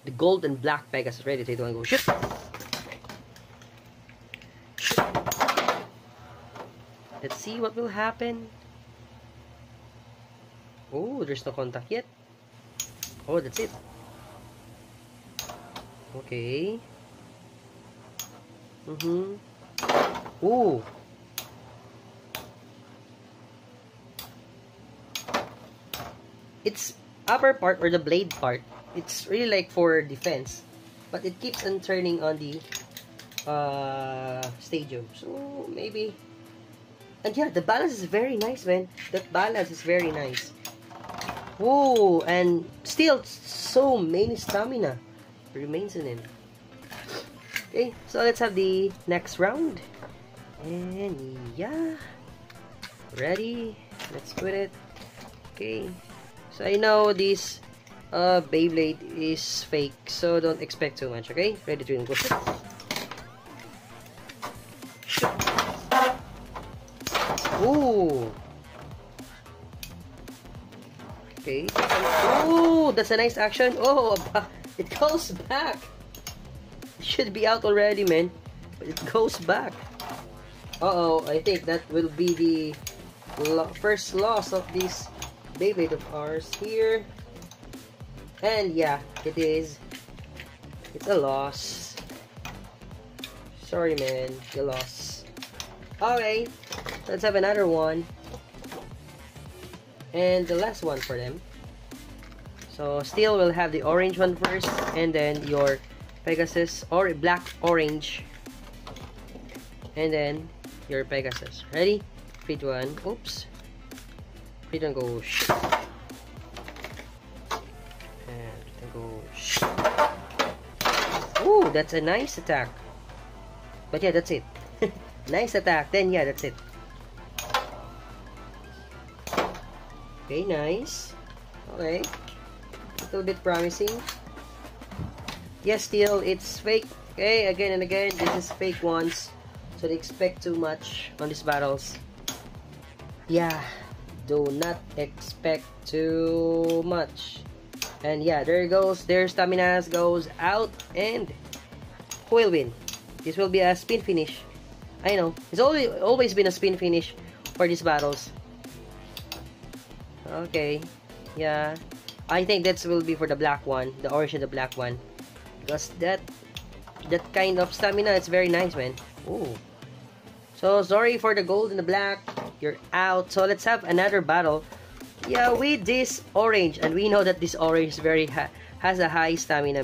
the gold and black Pegasus. Ready, 3, 2, 1, go. Shoot! Let's see what will happen. Oh, there's no contact yet. Oh, that's it. Okay. Oh. Its upper part, or the blade part, it's really like for defense, but it keeps on turning on the stadium. So maybe. And yeah, the balance is very nice, man. That balance is very nice. Whoa, and still so many stamina remains in him. Okay, so let's have the next round. And yeah, ready. Let's put it. Okay, so I know this Beyblade is fake, so don't expect too much. Okay, ready to go. Ooh. Okay. Oh, that's a nice action. Oh, it goes back. It should be out already, man. But it goes back. Uh-oh, I think that will be the first loss of this Beyblade of ours here. And yeah, it is. It's a loss. Sorry, man. You lost. Okay, let's have another one. And the last one for them. So still we'll have the orange one first, and then your Pegasus, or black orange, and then your Pegasus. Ready? 3, 2, 1. Oops. 3, 2, 1, go. And 3, 2, 1, go. Ooh, that's a nice attack. But yeah, that's it. Nice attack. Then yeah, that's it. Okay, nice. Okay. A little bit promising. Yes, still, it's fake. Okay, again and again, this is fake ones. So they expect too much on these battles. Yeah, do not expect too much. And yeah, there it goes. Their stamina goes out. And who will win? This will be a spin finish. I know. It's always been a spin finish for these battles. Okay, yeah, I think that will be for the black one, the orange and the black one, because that kind of stamina is very nice, man. Ooh. So sorry for the gold and the black, you're out. So let's have another battle. Yeah, with this orange, and we know that this orange is has a high stamina.